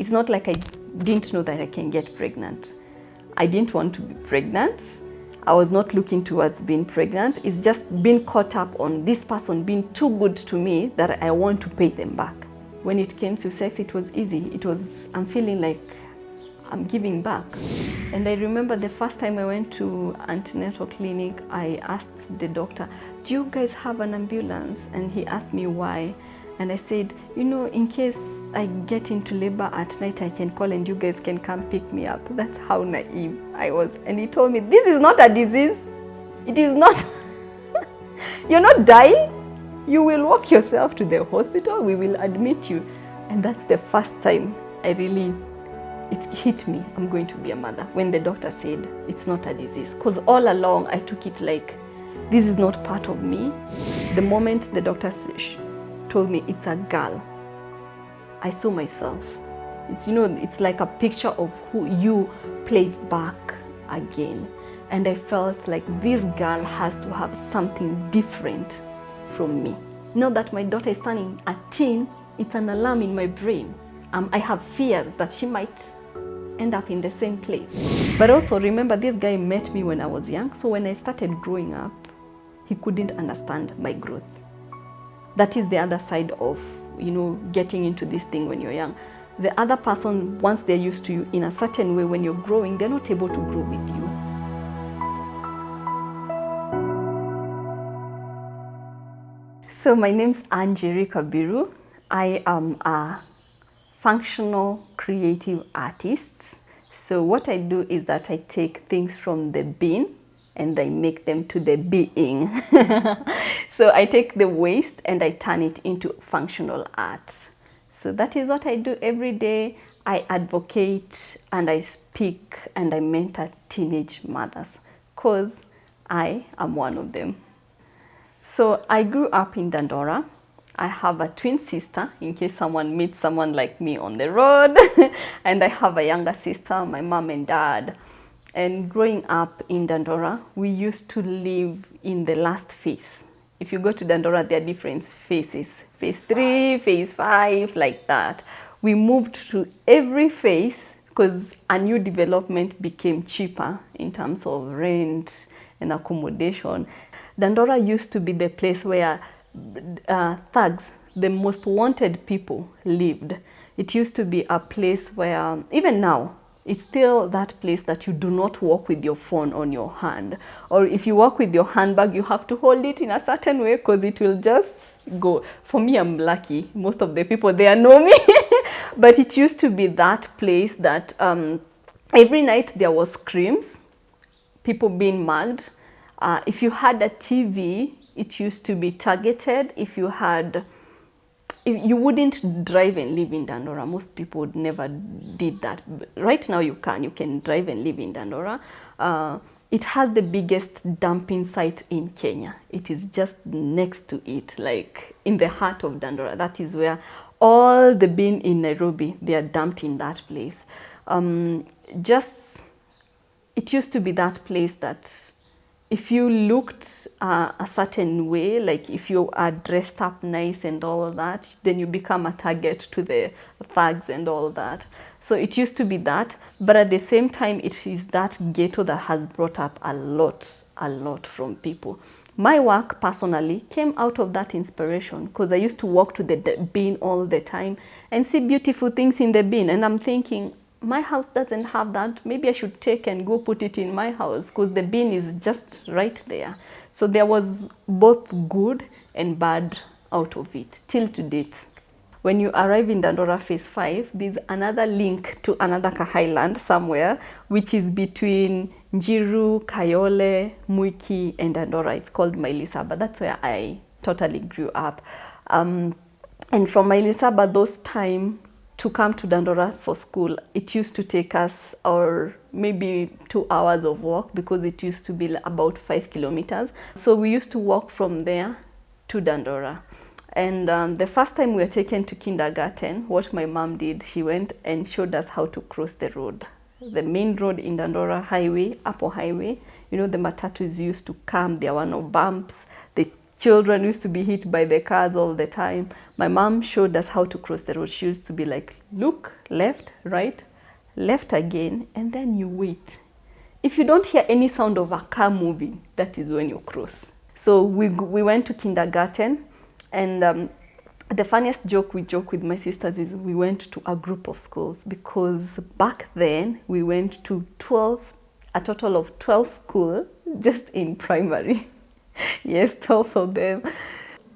it's not like I didn't know that I can get pregnant. I didn't want to be pregnant. I was not looking towards being pregnant. It's just being caught up on this person being too good to me that I want to pay them back. When it came to sex, it was easy. I'm feeling like I'm giving back. And I remember the first time I went to antenatal clinic, I asked the doctor, do you guys have an ambulance? And he asked me why. And I said, in case I get into labor at night, I can call and you guys can come pick me up. That's how naive I was. And he told me, this is not a disease. It is not. You're not dying. You will walk yourself to the hospital. We will admit you. And that's the first time it hit me. I'm going to be a mother. When the doctor said it's not a disease. Because all along I took it like, this is not part of me. The moment the doctor told me it's a girl, I saw myself. It's like a picture of who you place back again. And I felt like this girl has to have something different from me. Now that my daughter is turning a teen, it's an alarm in my brain. I have fears that she might end up in the same place. But also remember, this guy met me when I was young. So when I started growing up, he couldn't understand my growth. That is the other side of, getting into this thing when you're young. The other person, once they're used to you in a certain way, when you're growing, they're not able to grow with you. So my name's Njeri Kabiru. I am a functional creative artist. So what I do is that I take things from the being and I make them to the being. So I take the waste and I turn it into functional art. So that is what I do every day. I advocate and I speak and I mentor teenage mothers because I am one of them. So I grew up in Dandora. I have a twin sister in case someone meets someone like me on the road. And I have a younger sister, my mom and dad. And growing up in Dandora, we used to live in the last phase. If you go to Dandora, there are different phases. Phase 3, phase 5, like that. We moved to every phase because a new development became cheaper in terms of rent and accommodation. Dandora used to be the place where thugs, the most wanted people, lived. It used to be a place where, even now, it's still that place that you do not walk with your phone on your hand. Or if you walk with your handbag, you have to hold it in a certain way because it will just go. For me, I'm lucky. Most of the people there know me. But it used to be that place that every night there was screams, people being mugged. If you had a TV, it used to be targeted. If you wouldn't drive and live in Dandora. Most people would never did that. But right now you can drive and live in Dandora. It has the biggest dumping site in Kenya. It is just next to it, like in the heart of Dandora. That is where all the bin in Nairobi, they are dumped in that place. It used to be that place that if you looked a certain way, like if you are dressed up nice and all of that, then you become a target to the thugs and all that. So it used to be that, but at the same time, it is that ghetto that has brought up a lot from people. My work personally came out of that inspiration because I used to walk to the bin all the time and see beautiful things in the bin. And I'm thinking, my house doesn't have that. Maybe I should take and go put it in my house because the bin is just right there. So there was both good and bad out of it till to date. When you arrive in Dandora phase 5, there's another link to another Highland somewhere, which is between Njiru, Kayole, Muiki, and Dandora. It's called Mailisaba. That's where I totally grew up. And from Mailisaba, those time to come to Dandora for school, it used to take us or maybe 2 hours of walk because it used to be about 5 kilometers. So we used to walk from there to Dandora. And the first time we were taken to kindergarten, what my mom did, she went and showed us how to cross the road. The main road in Dandora highway, Apple Highway, the matatus used to come, there were no bumps. The children used to be hit by the cars all the time. My mom showed us how to cross the road. She used to be like, look, left, right, left again, and then you wait. If you don't hear any sound of a car moving, that is when you cross. So we went to kindergarten, and the funniest joke we joke with my sisters is we went to a group of schools, because back then we went to a total of 12 schools just in primary. Yes, 12 of them.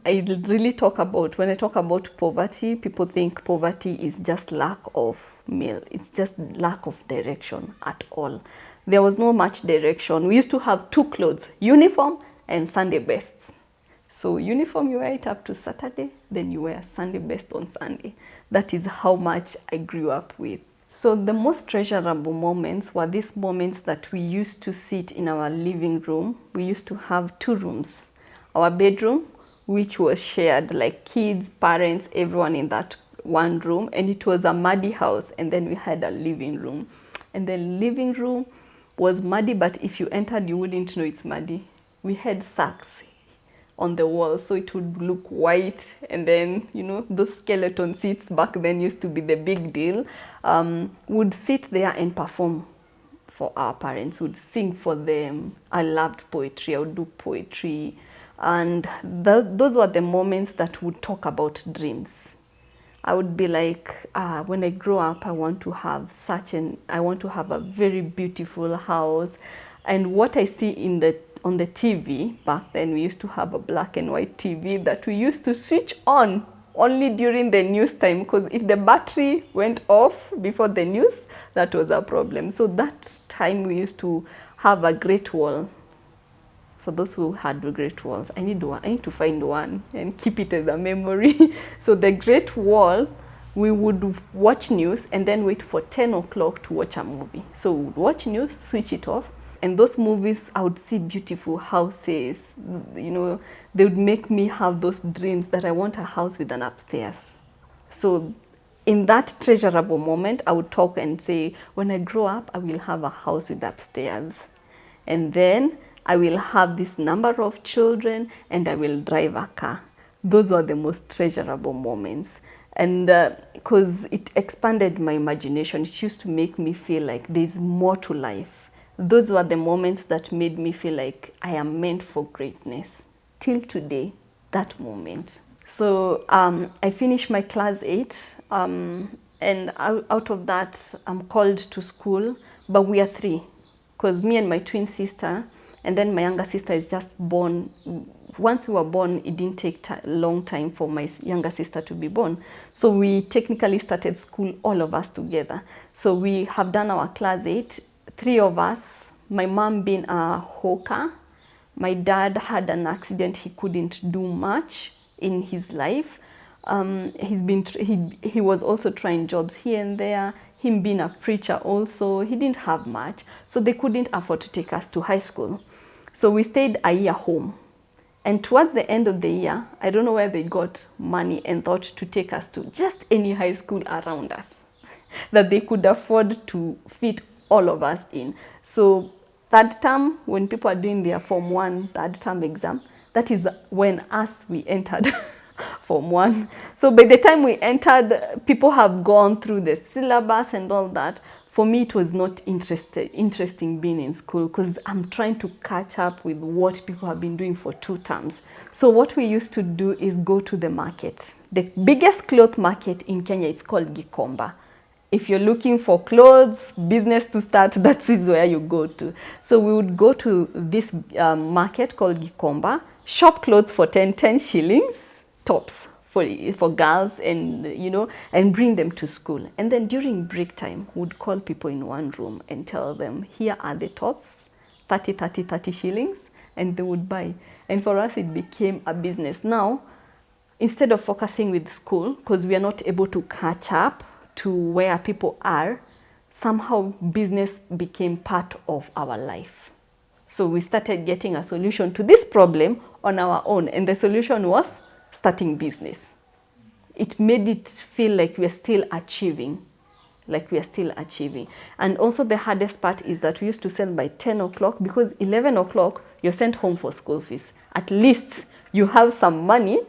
I really talk about, when I talk about poverty, people think poverty is just lack of meal. It's just lack of direction at all. There was no much direction. We used to have 2 clothes, uniform and Sunday bests. So uniform, you wear it up to Saturday, then you wear Sunday best on Sunday. That is how much I grew up with. So the most treasurable moments were these moments that we used to sit in our living room. We used to have 2 rooms. Our bedroom, which was shared, like kids, parents, everyone in that one room, and it was a muddy house. And then we had a living room, and the living room was muddy, but if you entered, you wouldn't know it's muddy. We had sacks on the wall, so it would look white. And then, you know, those skeleton seats back then used to be the big deal. Would sit there and perform for our parents, would sing for them. I loved poetry. I would do poetry. And those were the moments that would talk about dreams. I would be like, when I grow up, I want to have a very beautiful house. And what I see on the TV, back then we used to have a black and white TV that we used to switch on only during the news time, because if the battery went off before the news, that was a problem. So that time we used to have a great wall. For those who had great walls, I need to find one and keep it as a memory. So the great wall, we would watch news and then wait for 10 o'clock to watch a movie. So we would watch news, switch it off. And those movies, I would see beautiful houses. You know, they would make me have those dreams that I want a house with an upstairs. So in that treasurable moment, I would talk and say, when I grow up, I will have a house with upstairs. And then I will have this number of children and I will drive a car. Those were the most treasurable moments. And because it expanded my imagination, it used to make me feel like there's more to life. Those were the moments that made me feel like I am meant for greatness. Till today, that moment. So I finished my class 8, and out of that, I'm called to school, but we are 3, because me and my twin sister, and then my younger sister is just born. Once we were born, it didn't take a long time for my younger sister to be born. So we technically started school, all of us together. So we have done our class 8, 3 of us, my mom being a hawker. My dad had an accident, he couldn't do much in his life. He was also trying jobs here and there. Him being a preacher also, he didn't have much. So they couldn't afford to take us to high school. So we stayed a year home. And towards the end of the year, I don't know where they got money and thought to take us to just any high school around us that they could afford to fit all of us in. So third term, when people are doing their Form 1 third term exam, that is when we entered Form 1. So by the time we entered, people have gone through the syllabus and all that. For me, it was not interesting being in school, because I'm trying to catch up with what people have been doing for 2 terms. So what we used to do is go to the market. The biggest cloth market in Kenya, it's called Gikomba. If you're looking for clothes, business to start, that is where you go to. So we would go to this market called Gikomba, shop clothes for 10 shillings, tops for girls, and and bring them to school. And then during break time, we'd call people in one room and tell them, here are the tops, 30 shillings, and they would buy. And for us, it became a business. Now, instead of focusing with school, because we are not able to catch up to where people are, somehow business became part of our life. So we started getting a solution to this problem on our own, and the solution was starting business. It made it feel like we are still achieving, And also the hardest part is that we used to sell by 10 o'clock, because 11 o'clock you're sent home for school fees. At least you have some money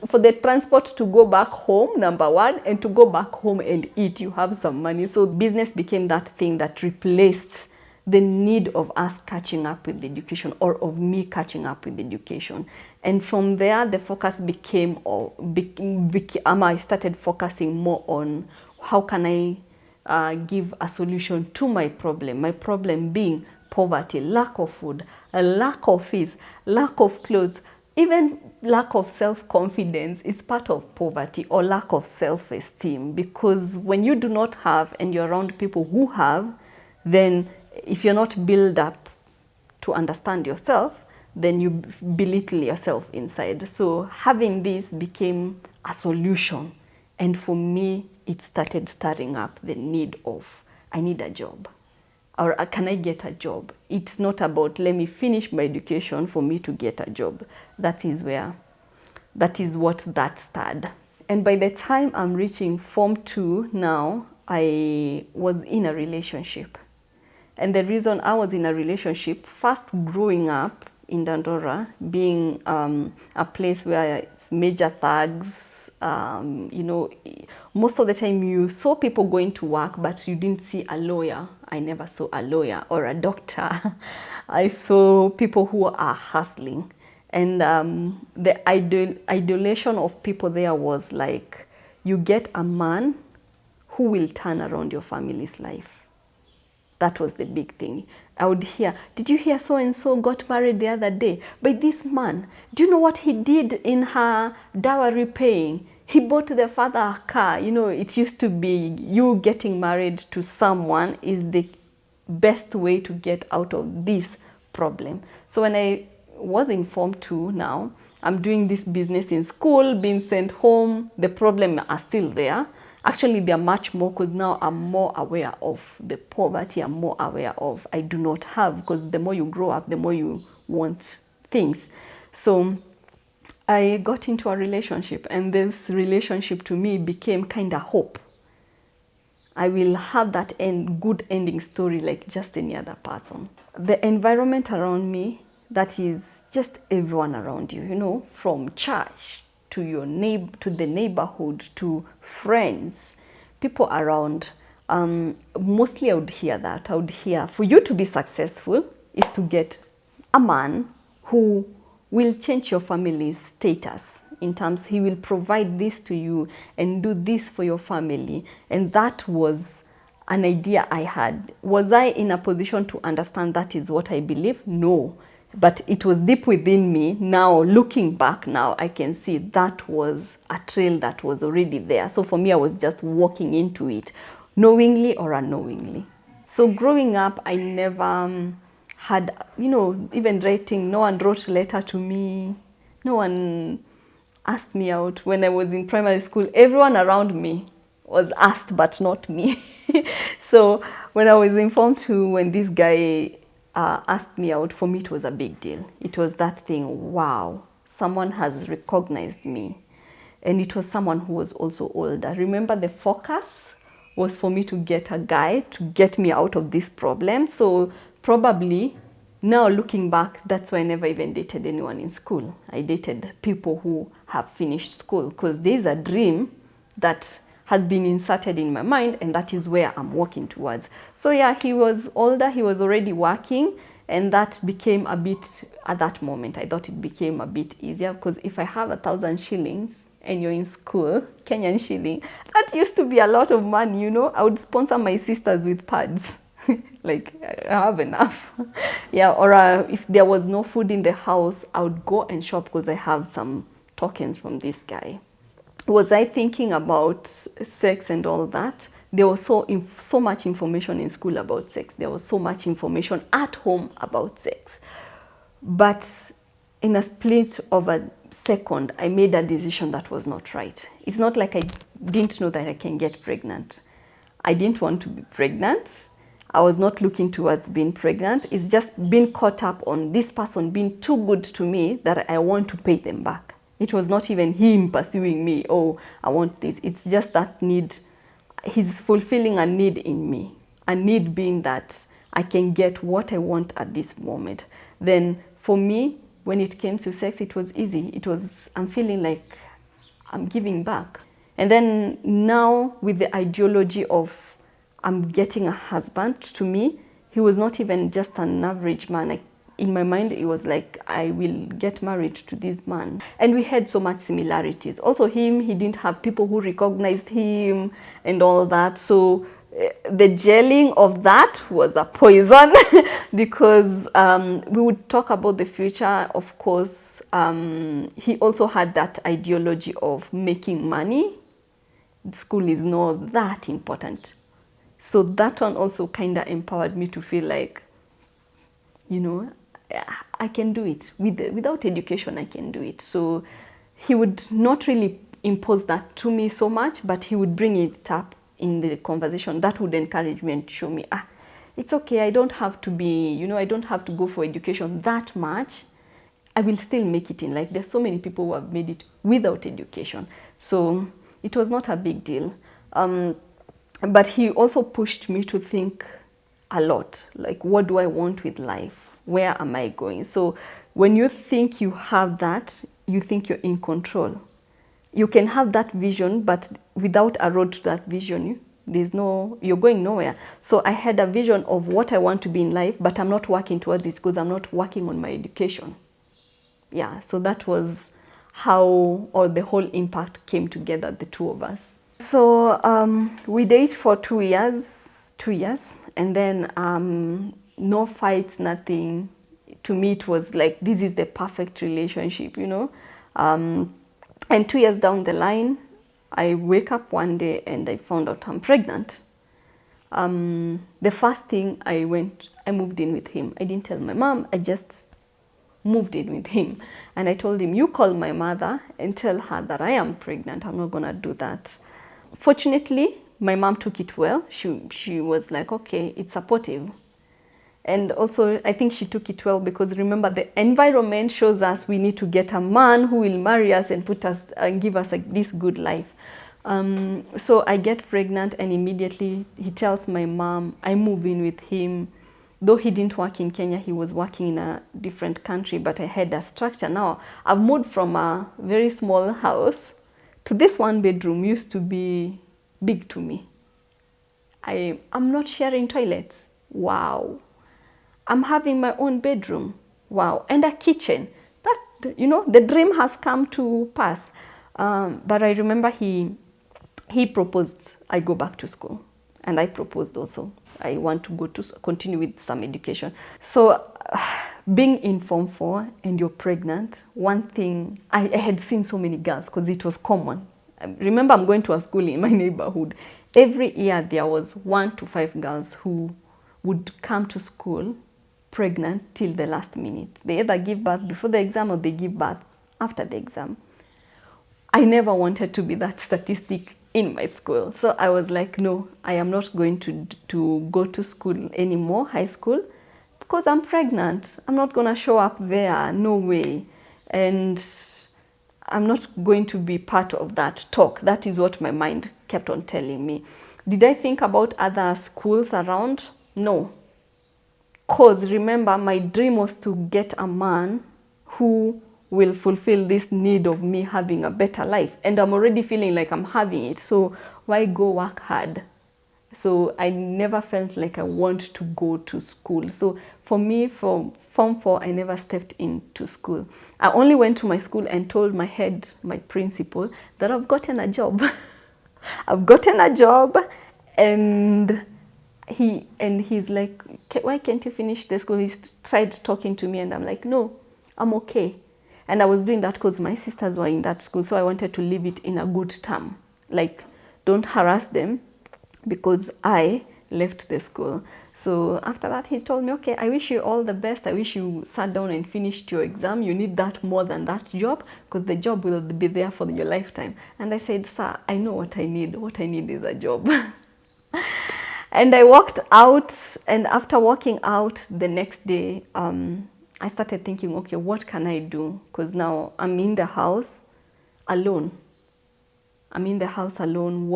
for the transport to go back home, number one, and to go back home and eat, you have some money. So business became that thing that replaced the need of us catching up with education, or of me catching up with education. And from there, the focus became, I started focusing more on how can I give a solution to my problem being poverty, lack of food, a lack of fees, lack of clothes, even lack of self-confidence is part of poverty, or lack of self-esteem, because when you do not have and you're around people who have, then if you're not built up to understand yourself, then you belittle yourself inside. So having this became a solution. And for me, it started stirring up the need of, I need a job. Or can I get a job? It's not about let me finish my education for me to get a job. That is what that started. And by the time I'm reaching Form 2 now, I was in a relationship. And the reason I was in a relationship, first growing up in Dandora, being a place where it's major thugs, you know, most of the time you saw people going to work, but you didn't see a lawyer. I never saw a lawyer or a doctor. I saw people who are hustling. And the idolation of people there was like, you get a man who will turn around your family's life. That was the big thing. I would hear, did you hear so-and-so got married the other day by this man? Do you know what he did in her dowry paying? He bought the father a car. You know, it used to be you getting married to someone is the best way to get out of this problem. So when I was in Form 2 now, I'm doing this business in school, being sent home. The problem are still there. Actually, they're much more, because now I'm more aware of the poverty. I'm more aware of I do not have, because the more you grow up, the more you want things. So I got into a relationship, and this relationship to me became kind of hope. I will have that good ending story like just any other person. The environment around me, that is just everyone around you, you know, from church to your to the neighborhood, to friends, people around. Mostly I would hear that. I would hear, for you to be successful is to get a man who will change your family's status. In terms, he will provide this to you and do this for your family. And that was an idea I had. Was I in a position to understand that is what I believe? No. But it was deep within me. Now, looking back now, I can see that was a trail that was already there. So for me, I was just walking into it, knowingly or unknowingly. So growing up, I never had, you know, even writing, no one wrote a letter to me. No one asked me out. When I was in primary school, everyone around me was asked, but not me. So when I was in Form 2, when this guy asked me out, for me it was a big deal. It was that thing, wow, someone has recognized me. And it was someone who was also older. Remember, the focus was for me to get a guy to get me out of this problem. So probably now looking back, that's why I never even dated anyone in school. I dated people who have finished school, because there's a dream that has been inserted in my mind, and that is where I'm working towards. So yeah, he was older, he was already working, and that became a bit, at that moment, I thought it became a bit easier, because if I have 1,000 shillings and you're in school, Kenyan shilling, that used to be a lot of money, you know. I would sponsor my sisters with pads. Like, I have enough. Yeah, or if there was no food in the house, I would go and shop because I have some tokens from this guy. Was I thinking about sex and all that? There was so much information in school about sex. There was so much information at home about sex. But in a split of a second, I made a decision that was not right. It's not like I didn't know that I can get pregnant. I didn't want to be pregnant. I was not looking towards being pregnant. It's just been caught up on this person being too good to me that I want to pay them back. It was not even him pursuing me, oh, I want this. It's just that need. He's fulfilling a need in me. A need being that I can get what I want at this moment. Then for me, when it came to sex, it was easy. I'm feeling like I'm giving back. And then now with the ideology of I'm getting a husband, to me, he was not even just an average man. In my mind, it was like, I will get married to this man. And we had so much similarities. Also he didn't have people who recognized him and all that. So the gelling of that was a poison because we would talk about the future, of course. He also had that ideology of making money. School is not that important. So that one also kind of empowered me to feel like, you know, I can do it. Without education, I can do it. So he would not really impose that to me so much, but he would bring it up in the conversation. That would encourage me and show me, it's okay. I don't have to be, you know, I don't have to go for education that much. I will still make it in life. There's so many people who have made it without education. So it was not a big deal. But he also pushed me to think a lot. Like, what do I want with life? Where am I going? So when you think you have that, you think you're in control. You can have that vision, but without a road to that vision, you're going nowhere. So I had a vision of what I want to be in life, but I'm not working towards it because I'm not working on my education. Yeah, so that was how the whole impact came together, the two of us. So we dated for 2 years, and then no fights, nothing. To me, it was like, this is the perfect relationship, you know. And 2 years down the line, I wake up one day and I found out I'm pregnant. The first thing I moved in with him. I didn't tell my mom, I just moved in with him. And I told him, you call my mother and tell her that I am pregnant. I'm not gonna do that. Fortunately, my mom took it well. She was like, okay, it's supportive. And also, I think she took it well because remember, the environment shows us we need to get a man who will marry us and put us and give us this good life. So I get pregnant and immediately he tells my mom, I move in with him. Though he didn't work in Kenya, he was working in a different country, but I had a structure. Now, I've moved from a very small house to this 1 bedroom. Used to be big to me. I'm not sharing toilets. Wow. I'm having my own bedroom. Wow. And a kitchen. That, you know, the dream has come to pass. But I remember he proposed I go back to school. And I proposed also. I want to continue with some education. So being in Form 4 and you're pregnant, one thing, I had seen so many girls because it was common. Remember, I'm going to a school in my neighborhood. Every year there was 1 to 5 girls who would come to school pregnant till the last minute. They either give birth before the exam or they give birth after the exam. I never wanted to be that statistic in my school. So I was like, no, I am not going to go to school anymore, high school, because I'm pregnant. I'm not going to show up there, no way. And I'm not going to be part of that talk. That is what my mind kept on telling me. Did I think about other schools around? No. Because remember, my dream was to get a man who will fulfill this need of me having a better life. And I'm already feeling like I'm having it. So why go work hard? So I never felt like I want to go to school. So for me, from Form 4, I never stepped into school. I only went to my school and told my head, my principal, that I've gotten a job. I've gotten a job. And he's like, why can't you finish the school? He's tried talking to me and I'm like, no, I'm okay. And I was doing that because my sisters were in that school. So I wanted to leave it in a good term. Like, don't harass them because I left the school. So after that, he told me, okay, I wish you all the best. I wish you sat down and finished your exam. You need that more than that job because the job will be there for your lifetime. And I said, sir, I know what I need. What I need is a job. And I walked out, and after walking out the next day, I started thinking, okay, what can I do? Because now I'm in the house alone. I'm in the house alone.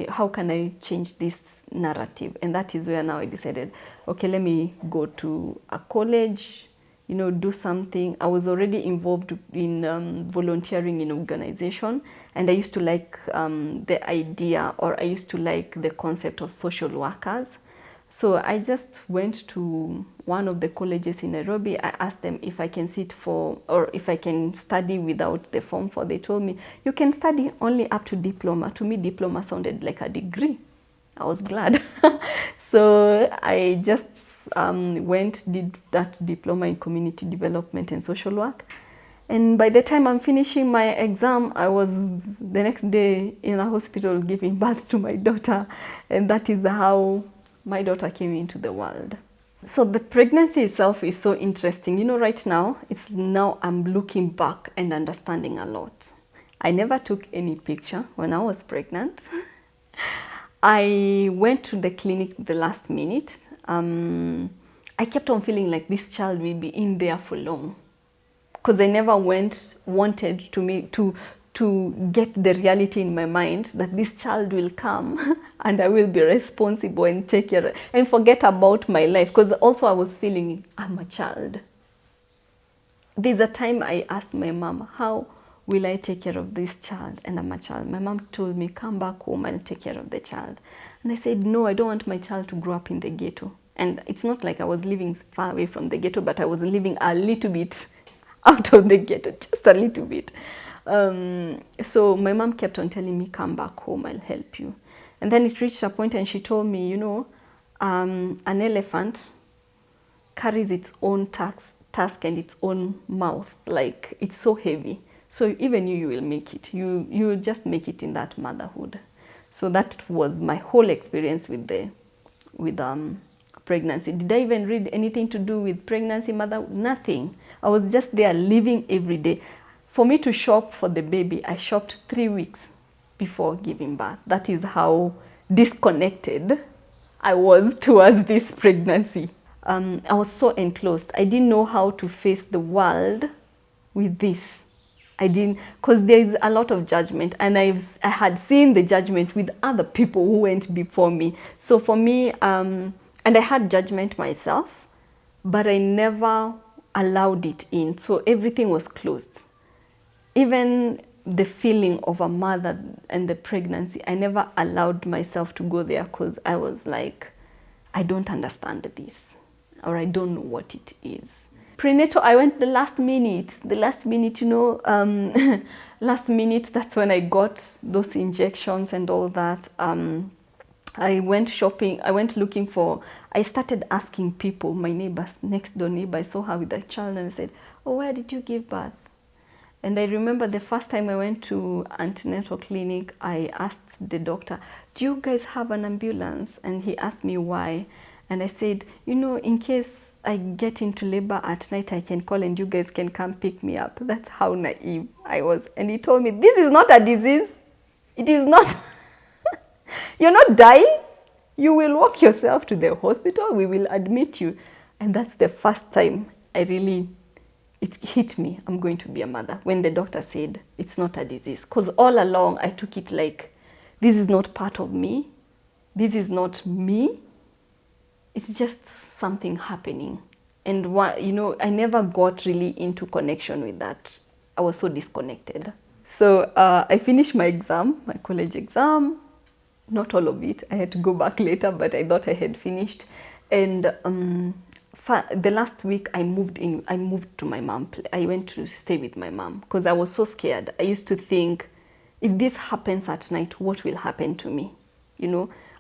How can I change this narrative? And that is where now I decided, okay, let me go to a college, do something. I was already involved in volunteering in organization, and I used to like the idea, or I used to like the concept of social workers. So I just went to one of the colleges in Nairobi. I asked them if I can sit for, or if I can study without the form 4. They told me, you can study only up to diploma. To me, diploma sounded like a degree. I was glad. So I just did that diploma in community development and social work. And by the time I'm finishing my exam, I was the next day in a hospital giving birth to my daughter. And that is how my daughter came into the world. So the pregnancy itself is so interesting. Right now I'm looking back and understanding a lot. I never took any picture when I was pregnant. I went to the clinic the last minute. I kept on feeling like this child will be in there for long, because I never wanted to get the reality in my mind that this child will come and I will be responsible and take care and forget about my life, because also I was feeling I'm a child. There's a time I asked my mom, how will I take care of this child? And I'm a child. My mom told me, come back home and take care of the child. And I said, no, I don't want my child to grow up in the ghetto. And it's not like I was living far away from the ghetto, but I was living a little bit out of the ghetto, just a little bit. So my mom kept on telling me, come back home, I'll help you. And then it reached a point and she told me, an elephant carries its own task and its own mouth. Like, it's so heavy. So even you will make it. You will just make it in that motherhood. So that was my whole experience with pregnancy. Did I even read anything to do with pregnancy, mother? Nothing. I was just there living every day. For me to shop for the baby, I shopped 3 weeks before giving birth. That is how disconnected I was towards this pregnancy. I was so enclosed. I didn't know how to face the world with this. I didn't, because there is a lot of judgment, and I had seen the judgment with other people who went before me. So for me, and I had judgment myself, but I never allowed it in. So everything was closed. Even the feeling of a mother and the pregnancy, I never allowed myself to go there, because I was like, I don't understand this, or I don't know what it is. Prenatal, I went the last minute, last minute, that's when I got those injections and all that. I went shopping, I started asking people, my neighbors, next door neighbor, I saw her with a child, and I said, oh, where did you give birth? And I remember the first time I went to antenatal clinic, I asked the doctor, do you guys have an ambulance? And he asked me why. And I said, in case I get into labor at night, I can call and you guys can come pick me up. That's how naive I was. And he told me, this is not a disease. It is not. You're not dying. You will walk yourself to the hospital. We will admit you. And that's the first time it hit me, I'm going to be a mother, when the doctor said it's not a disease. Because all along I took it like, this is not part of me. This is not me. It's just something happening. And I never got really into connection with that. I was so disconnected. So I finished my exam, my college exam. Not all of it. I had to go back later, but I thought I had finished. And the last week I moved to my mom. I went to stay with my mom because I was so scared. I used to think, if this happens at night, what will happen to me?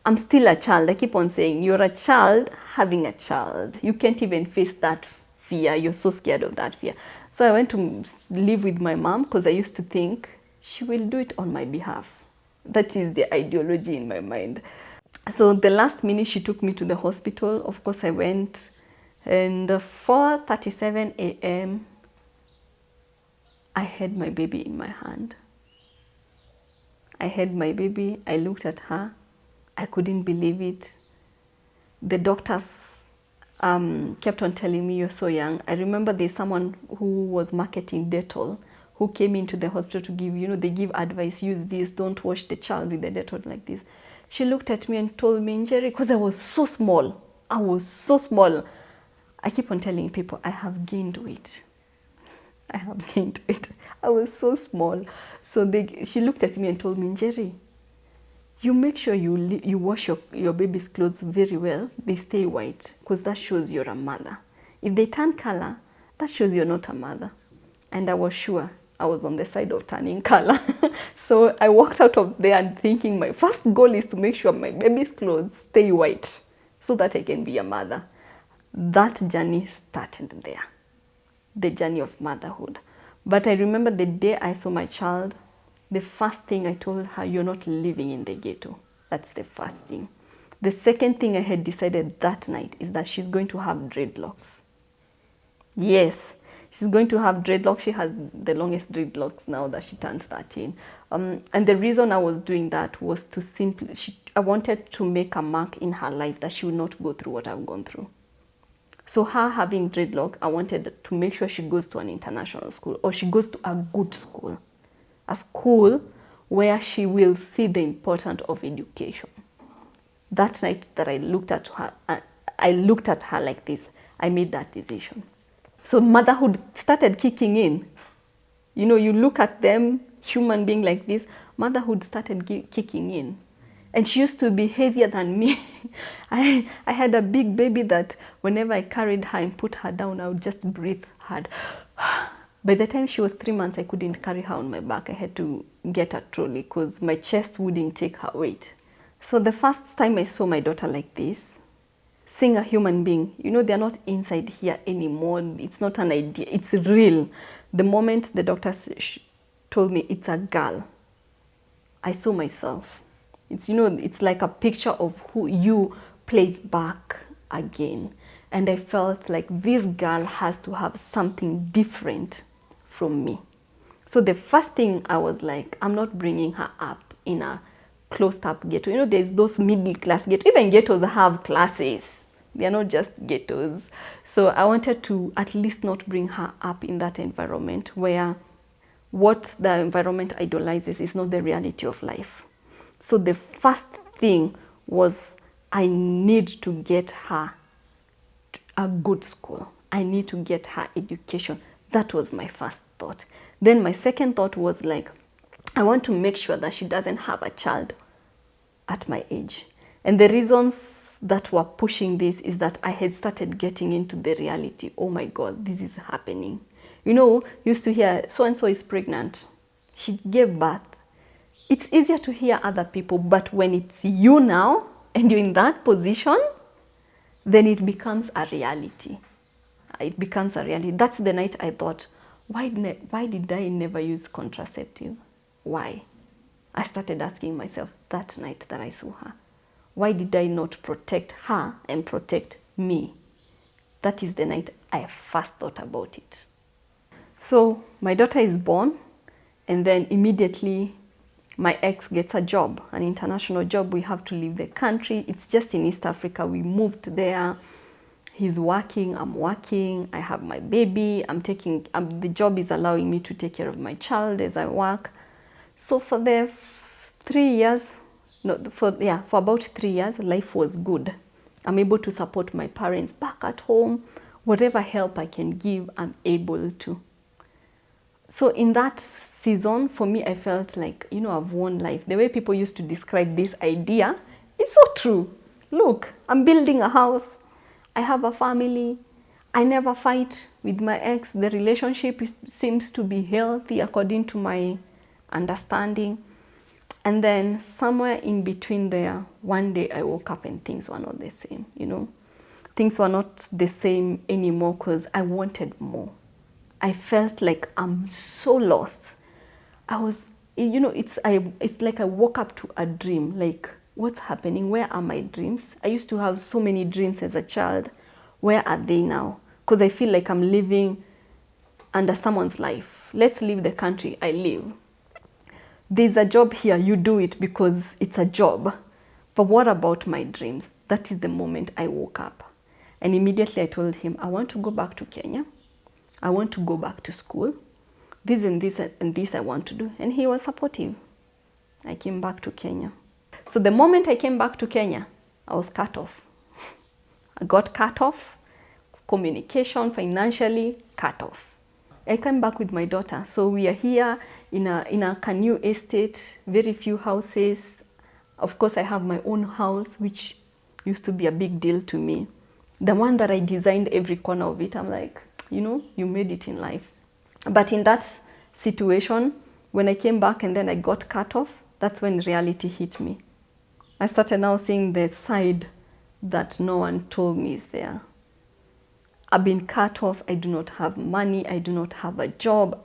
I'm still a child. I keep on saying, you're a child having a child. You can't even face that fear. You're so scared of that fear. So I went to live with my mom because I used to think she will do it on my behalf. That is the ideology in my mind. So the last minute she took me to the hospital. Of course I went, and 4:37 a.m. I had my baby in my hand. I had my baby. I looked at her. I couldn't believe it. The doctors kept on telling me, you're so young. I remember there's someone who was marketing Dettol who came into the hospital to give, they give advice, use this, don't wash the child with the Dettol like this. She looked at me and told me, Njeri, because I was so small. I keep on telling people I have gained weight. I have gained weight. I was so small. So she looked at me and told me, Njeri, you make sure you wash your baby's clothes very well. They stay white because that shows you're a mother. If they turn color, that shows you're not a mother. And I was sure I was on the side of turning color. So I walked out of there and thinking my first goal is to make sure my baby's clothes stay white so that I can be a mother. That journey started there, the journey of motherhood. But I remember the day I saw my child, the first thing I told her, you're not living in the ghetto. That's the first thing. The second thing I had decided that night is that she's going to have dreadlocks. Yes, she's going to have dreadlocks. She has the longest dreadlocks now that she turned 13. And the reason I was doing that was to I wanted to make a mark in her life that she would not go through what I've gone through. So her having dreadlock, I wanted to make sure she goes to an international school or she goes to a good school. A school where she will see the importance of education. That night that I looked at her like this, I made that decision. So motherhood started kicking in. You know, you look at them, human being like this, motherhood started kicking in. And she used to be heavier than me. I had a big baby that whenever I carried her and put her down, I would just breathe hard. By the time she was 3 months, I couldn't carry her on my back. I had to get a trolley because my chest wouldn't take her weight. So the first time I saw my daughter like this, seeing a human being, you know, they're not inside here anymore. It's not an idea, it's real. The moment the doctor told me it's a girl, I saw myself. It's, you know, it's like a picture of who you plays back again. And I felt like this girl has to have something different from me. So the first thing I was like, I'm not bringing her up in a closed up ghetto. You know, there's those middle class ghettos. Even ghettos have classes. They are not just ghettos. So I wanted to at least not bring her up in that environment where what the environment idolizes is not the reality of life. So the first thing was I need to get her to a good school. I need to get her education. That was my first thought. Then my second thought was like, I want to make sure that she doesn't have a child at my age. And the reasons that were pushing this is that I had started getting into the reality. Oh my God, this is happening. You know, used to hear so-and-so is pregnant. She gave birth. It's easier to hear other people, but when it's you now and you're in that position, then it becomes a reality. It becomes a reality. That's the night I thought, why did I never use contraceptive? Why? I started asking myself that night that I saw her. Why did I not protect her and protect me? That is the night I first thought about it. So my daughter is born, and then immediately my ex gets a job, an international job. We have to leave the country. It's just in East Africa. We moved there. He's working, I'm working, I have my baby, the job is allowing me to take care of my child as I work. So for the 3 years, for about 3 years, life was good. I'm able to support my parents back at home. Whatever help I can give, I'm able to. So in that season, for me, I felt like, you know, I've won life. The way people used to describe this idea, it's so true. Look, I'm building a house. I have a family. I never fight with my ex. The relationship seems to be healthy according to my understanding. And then somewhere in between there, one day I woke up and things were not the same, you know. Things were not the same anymore because I wanted more. I felt like I'm so lost. I was, you know, it's like I woke up to a dream, like, what's happening? Where are my dreams? I used to have so many dreams as a child. Where are they now? Because I feel like I'm living under someone's life. Let's leave the country. I live. There's a job here. You do it because it's a job. But what about my dreams? That is the moment I woke up. And immediately I told him, I want to go back to Kenya. I want to go back to school. This and this and this I want to do. And he was supportive. I came back to Kenya. So the moment I came back to Kenya, I was cut off. I got cut off communication, financially cut off. I came back with my daughter. So we are here in a canoe estate, very few houses. Of course, I have my own house, which used to be a big deal to me. The one that I designed every corner of it, I'm like, you made it in life. But in that situation, when I came back and then I got cut off, that's when reality hit me. I started now seeing the side that no one told me is there. I've been cut off. I do not have money. I do not have a job.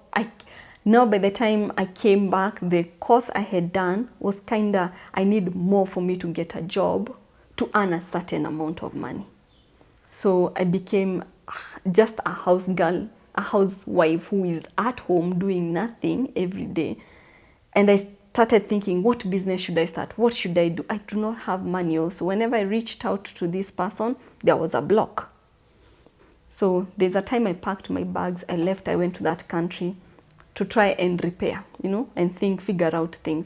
Now by the time I came back, the course I had done was I need more for me to get a job to earn a certain amount of money. So I became just a house girl, a housewife who is at home doing nothing every day. And I started thinking, what business should I start? What should I do? I do not have money also. Whenever I reached out to this person, there was a block. So there's a time I packed my bags, I left, I went to that country to try and repair, and figure out things.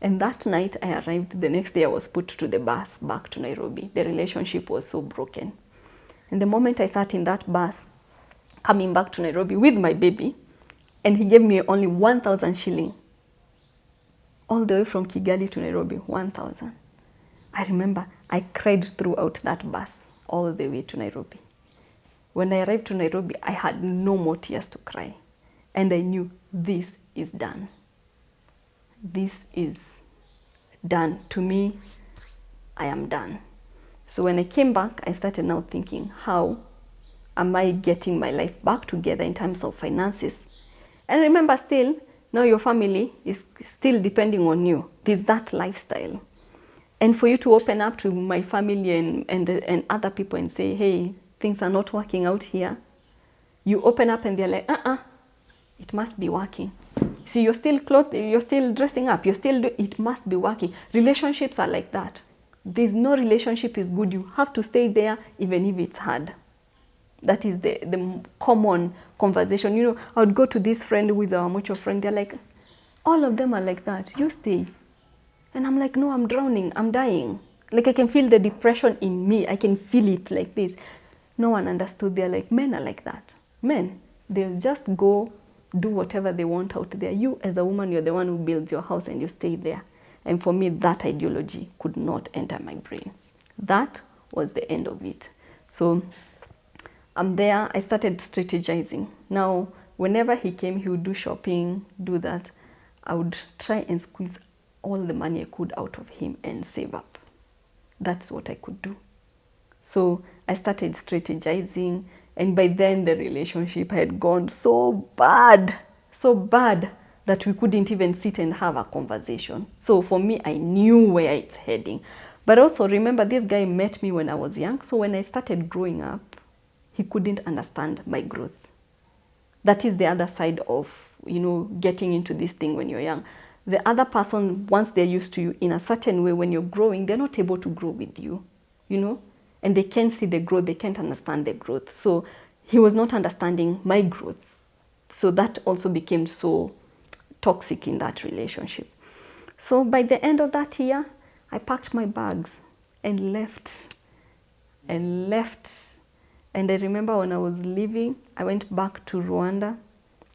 And that night I arrived, the next day I was put to the bus back to Nairobi. The relationship was so broken. And the moment I sat in that bus, coming back to Nairobi with my baby, and he gave me only 1,000 shilling. All the way from Kigali to Nairobi, 1,000. I remember I cried throughout that bus, all the way to Nairobi. When I arrived to Nairobi, I had no more tears to cry. And I knew this is done. This is done. To me, I am done. So when I came back, I started now thinking, how am I getting my life back together in terms of finances? And remember still, now your family is still depending on you. There's that lifestyle. And for you to open up to my family and other people and say, hey, things are not working out here, you open up and they're like, it must be working. See, you're still clothed, you're still dressing up, it must be working. Relationships are like that. There's no relationship is good. You have to stay there even if it's hard. That is the common conversation. I would go to this friend with our mutual friend, they're like, all of them are like that, you stay. And I'm like, no, I'm drowning, I'm dying. Like I can feel the depression in me, I can feel it like this. No one understood. They're like, men are like that. Men, they'll just go do whatever they want out there. You as a woman, you're the one who builds your house and you stay there. And for me, that ideology could not enter my brain. That was the end of it. So I'm there, I started strategizing. Now, whenever he came, he would do shopping, do that. I would try and squeeze all the money I could out of him and save up. That's what I could do. So I started strategizing, and by then the relationship had gone so bad that we couldn't even sit and have a conversation. So for me, I knew where it's heading. But also remember, this guy met me when I was young. So when I started growing up, he couldn't understand my growth. That is the other side of, getting into this thing when you're young. The other person, once they're used to you in a certain way, when you're growing, they're not able to grow with you, and they can't see the growth, they can't understand the growth. So he was not understanding my growth. So that also became so toxic in that relationship. So by the end of that year, I packed my bags and left. And I remember when I was leaving, I went back to Rwanda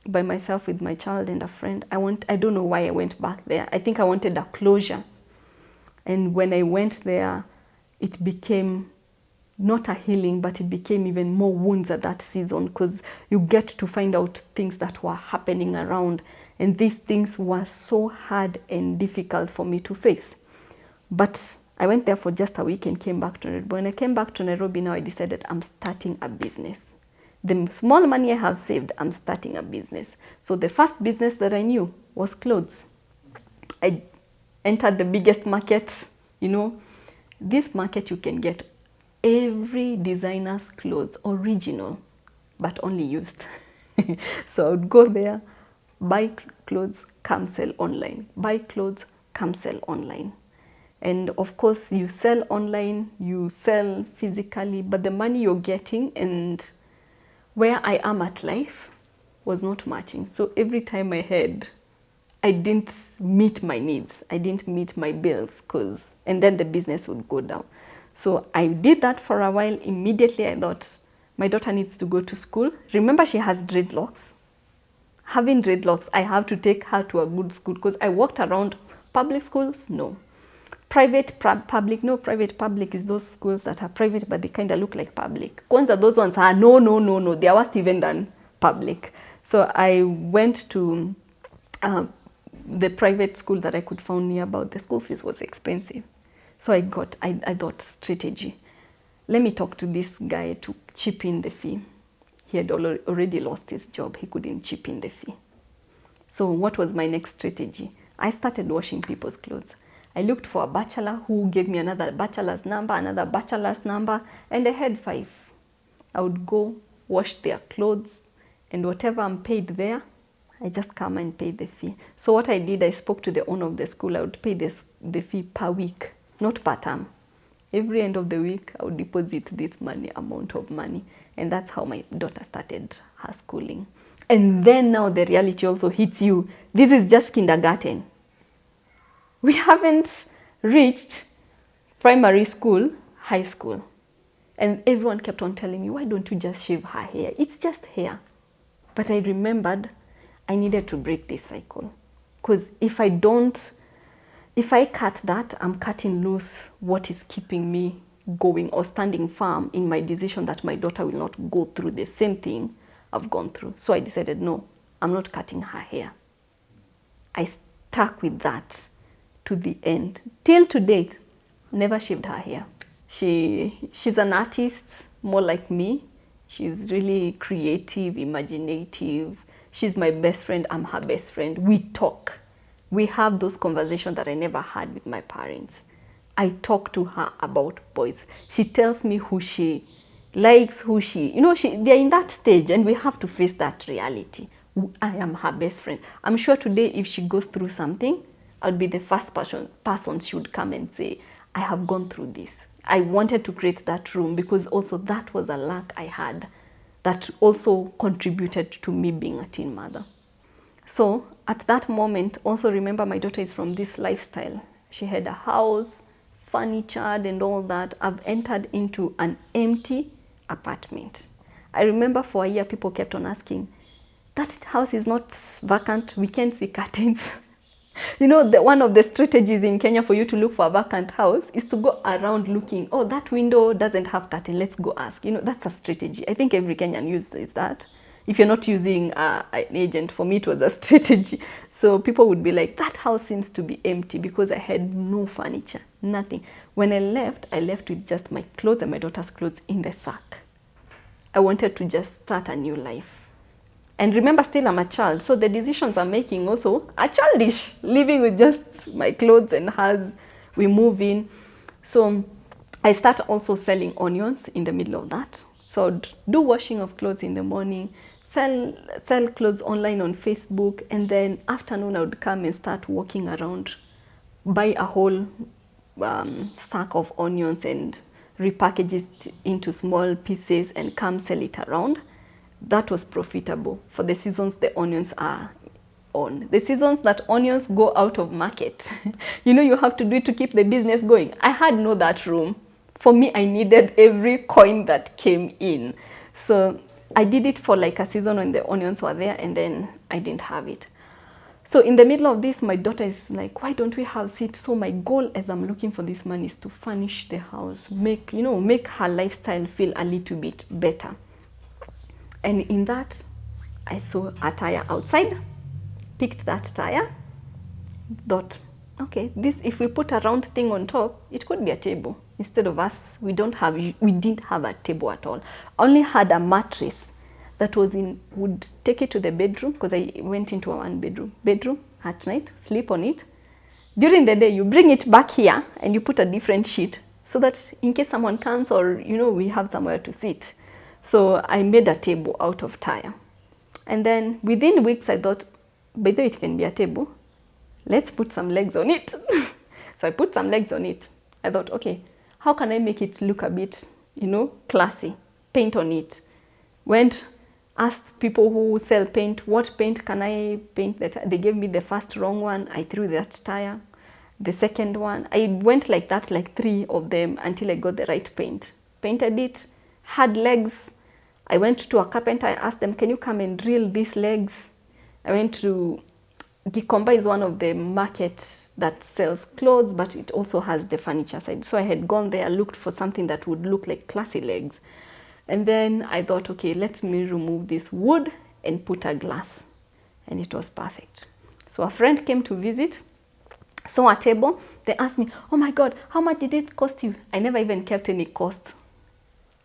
by myself with my child and a friend. I don't know why I went back there. I think I wanted a closure. And when I went there, it became not a healing, but it became even more wounds at that season, because you get to find out things that were happening around. And these things were so hard and difficult for me to face. But I went there for just a week and came back to Nairobi. When I came back to Nairobi, now I decided I'm starting a business. The small money I have saved, I'm starting a business. So the first business that I knew was clothes. I entered the biggest market. This market you can get every designer's clothes, original, but only used. So I would go there, buy clothes, come sell online. Buy clothes, come sell online. And of course, you sell online, you sell physically, but the money you're getting and where I am at life was not matching. So every time I didn't meet my needs, I didn't meet my bills, and then the business would go down. So I did that for a while. Immediately I thought, My daughter needs to go to school. Remember, she has dreadlocks. Having dreadlocks, I have to take her to a good school because I walked around public schools, no. Private, public, no. Private, public is those schools that are private, but they kind of look like public. Kwanza, those ones are no. They are worse even than public. So I went to the private school that I could find nearby. The school fees was expensive. So I thought strategy. Let me talk to this guy to chip in the fee. He had already lost his job. He couldn't chip in the fee. So what was my next strategy? I started washing people's clothes. I looked for a bachelor who gave me another bachelor's number, and I had 5. I would go wash their clothes, and whatever I'm paid there, I just come and pay the fee. So what I did, I spoke to the owner of the school. I would pay the fee per week, not per term. Every end of the week, I would deposit this amount of money. And that's how my daughter started her schooling. And then now the reality also hits you. This is just kindergarten. We haven't reached primary school, high school. And everyone kept on telling me, why don't you just shave her hair? It's just hair. But I remembered I needed to break this cycle. Because if I cut that, I'm cutting loose what is keeping me going or standing firm in my decision that my daughter will not go through the same thing I've gone through. So I decided, no, I'm not cutting her hair. I stuck with that to the end. Till to date, never shaved her hair. She's an artist, more like me. She's really creative, imaginative. She's my best friend, I'm her best friend. We talk. We have those conversations that I never had with my parents. I talk to her about boys. She tells me who she likes, they're in that stage, and we have to face that reality. I am her best friend. I'm sure today if she goes through something, I would be the first person she would come and say, I have gone through this. I wanted to create that room because also that was a lack I had that also contributed to me being a teen mother. So at that moment, also remember my daughter is from this lifestyle. She had a house, furniture and all that. I've entered into an empty apartment. I remember for a year people kept on asking, that house is not vacant, we can't see curtains. One of the strategies in Kenya for you to look for a vacant house is to go around looking, oh, that window doesn't have curtain, let's go ask. That's a strategy. I think every Kenyan uses that. If you're not using an agent, for me it was a strategy. So people would be like, that house seems to be empty because I had no furniture, nothing. When I left with just my clothes and my daughter's clothes in the sack. I wanted to just start a new life. And remember, still I'm a child, so the decisions I'm making also are childish. Living with just my clothes and hers, we move in. So I start also selling onions in the middle of that. So I'd do washing of clothes in the morning, sell clothes online on Facebook, and then afternoon I would come and start walking around, buy a whole sack of onions and repackage it into small pieces and come sell it around. That was profitable for the seasons the onions are on. The seasons that onions go out of market, you have to do it to keep the business going. I had no that room. For me, I needed every coin that came in. So I did it for like a season when the onions were there, and then I didn't have it. So in the middle of this, my daughter is like, why don't we have seat? So my goal as I'm looking for this money is to furnish the house, make her lifestyle feel a little bit better. And in that, I saw a tire outside, picked that tire, thought, okay, this, if we put a round thing on top, it could be a table. Instead of us, we didn't have a table at all. Only had a mattress that would take it to the bedroom, because I went into a one bedroom at night, sleep on it. During the day, you bring it back here and you put a different sheet so that in case someone comes or, we have somewhere to sit. So I made a table out of tire. And then within weeks, I thought, by the way, it can be a table. Let's put some legs on it. So I put some legs on it. I thought, okay, how can I make it look a bit, classy? Paint on it. Went, asked people who sell paint, what paint can I paint that? They gave me the first wrong one. I threw that tire. The second one, I went like that, like 3 of them until I got the right paint. Painted it, had legs, I went to a carpenter. I asked them, can you come and drill these legs? I went to Gikomba is one of the markets that sells clothes, but it also has the furniture side. So I had gone there, looked for something that would look like classy legs. And then I thought, okay, let me remove this wood and put a glass. And it was perfect. So a friend came to visit, saw a table. They asked me, oh my God, how much did it cost you? I never even kept any cost.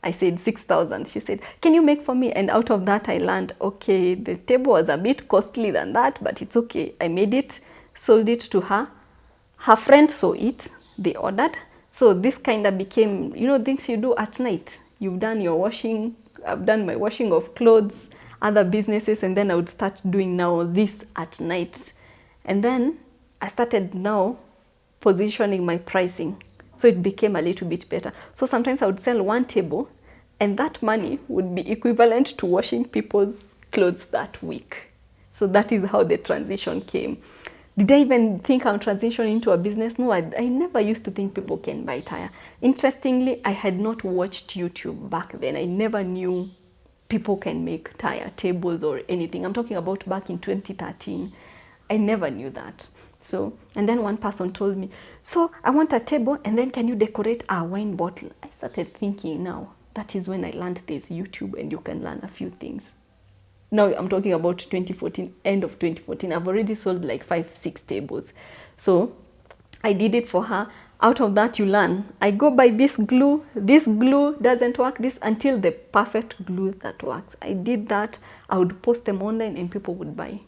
I said 6,000. She said, can you make for me? And out of that, I learned, okay, the table was a bit costly than that, but it's okay. I made it, sold it to her. Her friends saw it, they ordered. So this kind of became, you know, things you do at night. You've done your washing, I've done my washing of clothes, other businesses, and then I would start doing now this at night. And then I started now positioning my pricing. So it became a little bit better. So sometimes I would sell one table and that money would be equivalent to washing people's clothes that week. So that is how the transition came. Did I even think I'm transitioning into a business? No, I never used to think people can buy tire. Interestingly, I had not watched YouTube back then. I never knew people can make tire tables or anything. I'm talking about back in 2013. I never knew that. So, and then one person told me, so I want a table and then can you decorate a wine bottle? I started thinking now, that is when I learned this YouTube and you can learn a few things. Now I'm talking about 2014, end of 2014. I've already sold like 5-6 tables. So I did it for her. Out of that you learn. I go buy this glue doesn't work, this until the perfect glue that works. I did that. I would post them online and people would buy.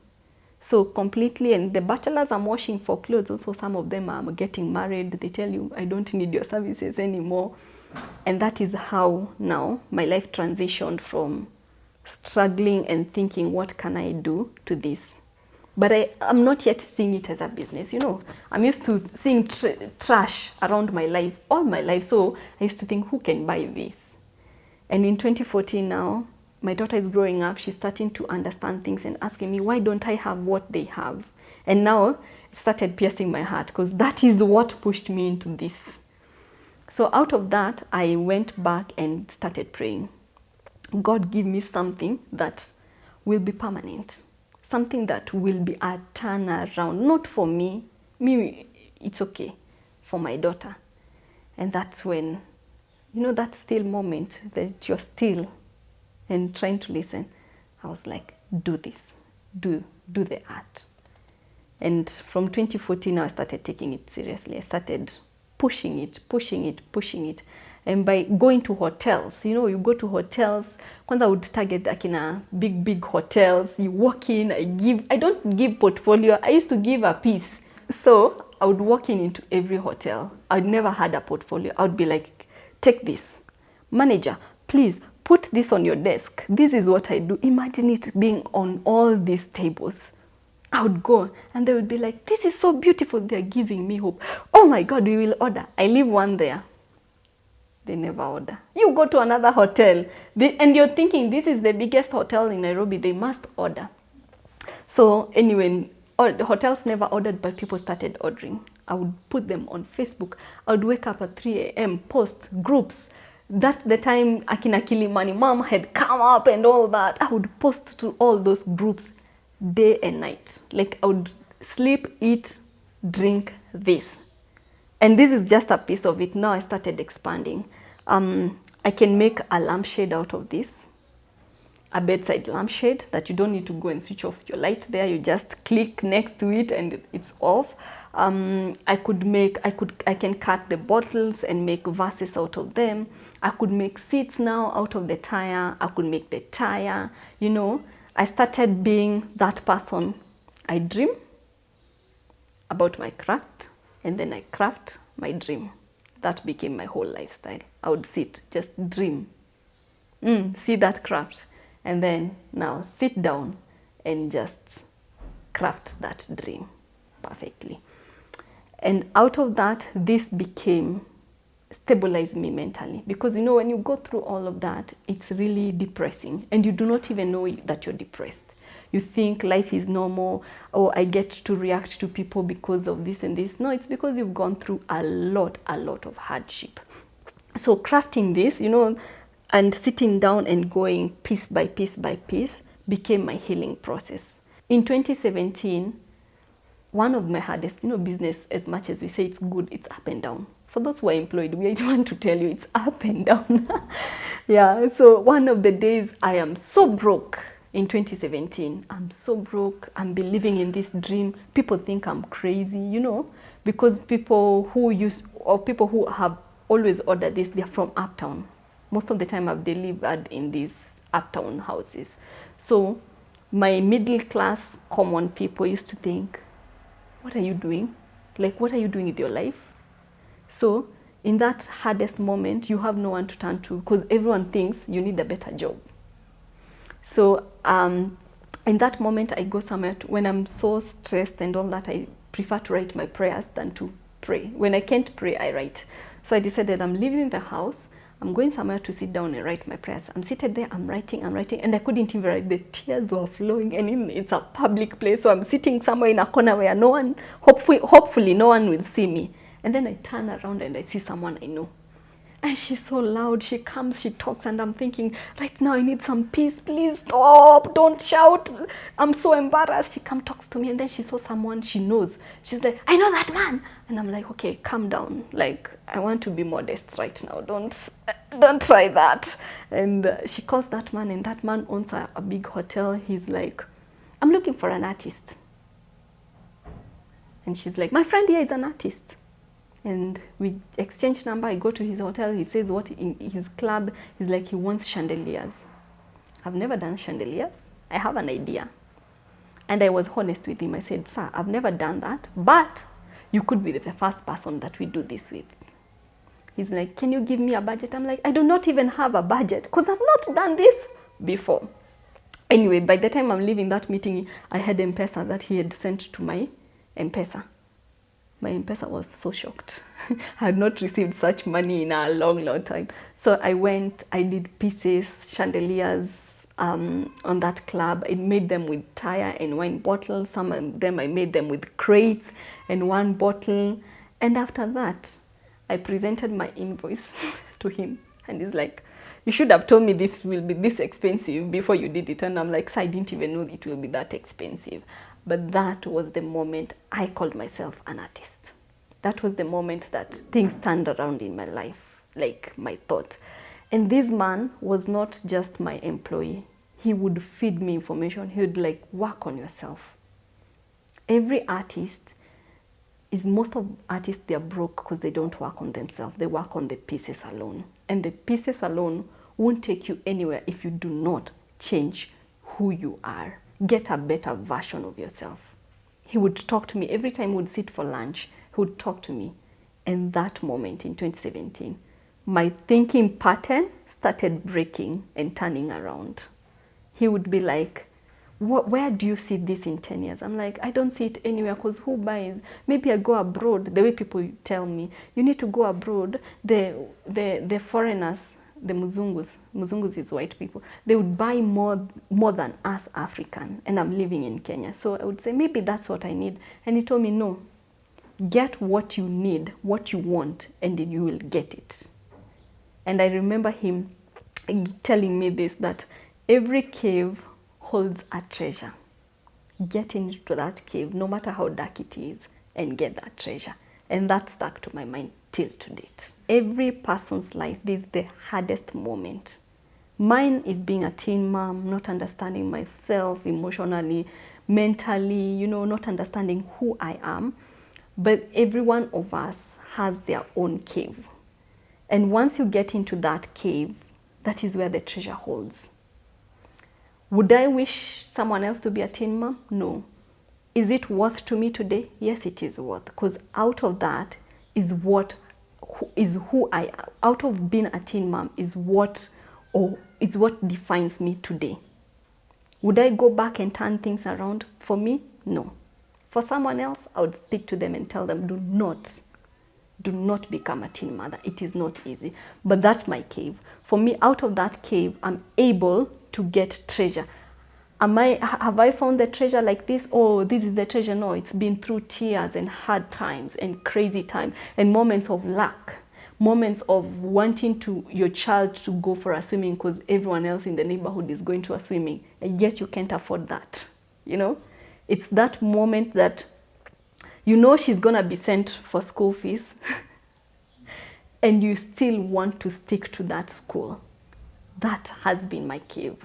So completely, and the bachelors I'm washing for clothes, also some of them are getting married. They tell you, I don't need your services anymore. And that is how now my life transitioned from struggling and thinking, what can I do, to this. But I'm not yet seeing it as a business. You know, I'm used to seeing trash around my life, all my life. So I used to think, who can buy this? And in 2014 now, my daughter is growing up, she's starting to understand things and asking me, why don't I have what they have? And now it started piercing my heart because that is what pushed me into this. So out of that, I went back and started praying. God, give me something that will be permanent. Something that will be a turnaround. Not for me. Me, it's okay. For my daughter. And that's when, you know, that still moment that you're still and trying to listen, I was like, do this, do the art. And from 2014, I started taking it seriously. I started pushing it. And by going to hotels, you know, you go to hotels, kwanza I would target akina big hotels. You walk in, I don't give portfolio, I used to give a piece. So I would walk into every hotel. I'd never had a portfolio. I would be like, take this. Manager, please, put this on your desk. This is what I do. Imagine it being on all these tables. I would go and they would be like, this is so beautiful. They're giving me hope. Oh my God, we will order. I leave one there. They never order. You go to another hotel and you're thinking this is the biggest hotel in Nairobi. They must order. So anyway, the hotels never ordered, but people started ordering. I would put them on Facebook. I would wake up at 3 a.m., post groups. That's the time Akina Kilimani mom had come up and all that. I would post to all those groups day and night. Like I would sleep, eat, drink this. And this is just a piece of it. Now I started expanding. I can make a lampshade out of this. A bedside lampshade that you don't need to go and switch off your light there. You just click next to it and it's off. I can cut the bottles and make vases out of them. I could make seats now out of the tire. I could make the tire. You know, I started being that person. I dream about my craft and then I craft my dream. That became my whole lifestyle. I would sit, just dream. See that craft. And then now sit down and just craft that dream perfectly. And out of that, this stabilized me mentally. Because, you know, when you go through all of that, it's really depressing. And you do not even know that you're depressed. You think life is normal, or I get to react to people because of this and this. No, it's because you've gone through a lot of hardship. So crafting this, you know, And sitting down and going piece by piece by piece became my healing process. In 2017, one of my hardest, business, as much as we say it's good, it's up and down. For those who are employed, we want to tell you it's up and down. Yeah, so one of the days I am so broke in 2017. I'm so broke. I'm believing in this dream. People think I'm crazy, because people who have always ordered this, they're from uptown. Most of the time I've delivered in these uptown houses. So my middle class common people used to think, what are you doing? Like, what are you doing with your life? So in that hardest moment, you have no one to turn to because everyone thinks you need a better job. So in that moment, I go somewhere when I'm so stressed and all that, I prefer to write my prayers than to pray. When I can't pray, I write. So I decided I'm leaving the house. I'm going somewhere to sit down and write my prayers. I'm seated there, I'm writing, and I couldn't even write. The tears were flowing, and it's a public place, so I'm sitting somewhere in a corner where no one, hopefully no one will see me. And then I turn around and I see someone I know. And she's so loud, she comes, she talks, and I'm thinking, right now I need some peace, please stop, don't shout. I'm so embarrassed. She comes, talks to me, and then she saw someone she knows. She's like, I know that man. And I'm like, okay, calm down. Like, I want to be modest right now. Don't try that. And she calls that man, and that man owns a big hotel. He's like, I'm looking for an artist. And she's like, my friend here is an artist. And we exchange number. I go to his hotel. He says what in his club is like he wants chandeliers. I've never done chandeliers. I have an idea. And I was honest with him. I said, sir, I've never done that, but you could be the first person that we do this with. He's like, can you give me a budget? I'm like, I do not even have a budget because I've not done this before. Anyway, by the time I'm leaving that meeting, I had Mpesa that he had sent to my Mpesa. My Mpesa was so shocked. I had not received such money in a long, long time. So I went, I did pieces, chandeliers on that club. I made them with tire and wine bottles. Some of them I made them with crates and one bottle. And after that, I presented my invoice to him. And he's like, you should have told me this will be this expensive before you did it. And I'm like, so I didn't even know it will be that expensive. But that was the moment I called myself an artist. That was the moment that things turned around in my life, like my thought. And this man was not just my employee. He would feed me information. He would like, work on yourself. Every artist most of artists, they're broke because they don't work on themselves. They work on the pieces alone. And the pieces alone won't take you anywhere if you do not change who you are. Get a better version of yourself. He would talk to me every time we would sit for lunch. He would talk to me. And that moment in 2017, my thinking pattern started breaking and turning around. He would be like, where do you see this in 10 years? I'm like, I don't see it anywhere because who buys? Maybe I go abroad. The way people tell me, you need to go abroad. The foreigners, the Muzungus is white people, they would buy more than us African, and I'm living in Kenya. So I would say, maybe that's what I need. And he told me, no, get what you need, what you want, and then you will get it. And I remember him telling me this, that every cave holds a treasure. Get into that cave, no matter how dark it is, and get that treasure. And that stuck to my mind till to date. Every person's life, this is the hardest moment. Mine is being a teen mom, not understanding myself emotionally, mentally, not understanding who I am. But every one of us has their own cave. And once you get into that cave, that is where the treasure holds. Would I wish someone else to be a teen mom? No. Is it worth to me today? Yes, it is worth. Because out of that is what out of being a teen mom is what defines me today. Would I go back and turn things around? For me, no. For someone else, I would speak to them and tell them, do not become a teen mother. It is not easy. But that's my cave. For me, out of that cave, I'm able to get treasure. Have I found the treasure like this? Oh, this is the treasure. No, it's been through tears and hard times and crazy times and moments of luck, moments of wanting your child to go for a swimming because everyone else in the neighborhood is going to a swimming, and yet you can't afford that. It's that moment that she's gonna be sent for school fees and you still want to stick to that school. That has been my cave.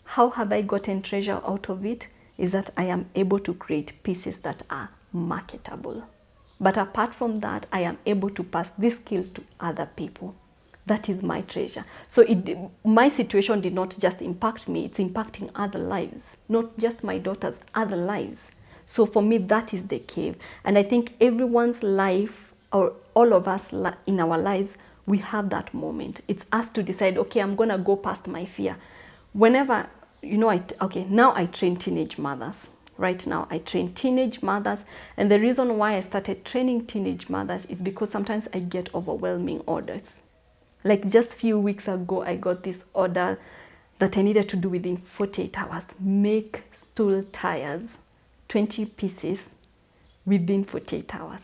How have I gotten treasure out of it? Is that I am able to create pieces that are marketable. But apart from that, I am able to pass this skill to other people. That is my treasure. So my situation did not just impact me, it's impacting other lives, not just my daughters, other lives. So for me, that is the cave. And I think everyone's life, or all of us in our lives, we have that moment. It's us to decide, okay, I'm going to go past my fear. Whenever, now I train teenage mothers. Right now, I train teenage mothers. And the reason why I started training teenage mothers is because sometimes I get overwhelming orders. Like just a few weeks ago, I got this order that I needed to do within 48 hours. Make stool tires, 20 pieces within 48 hours.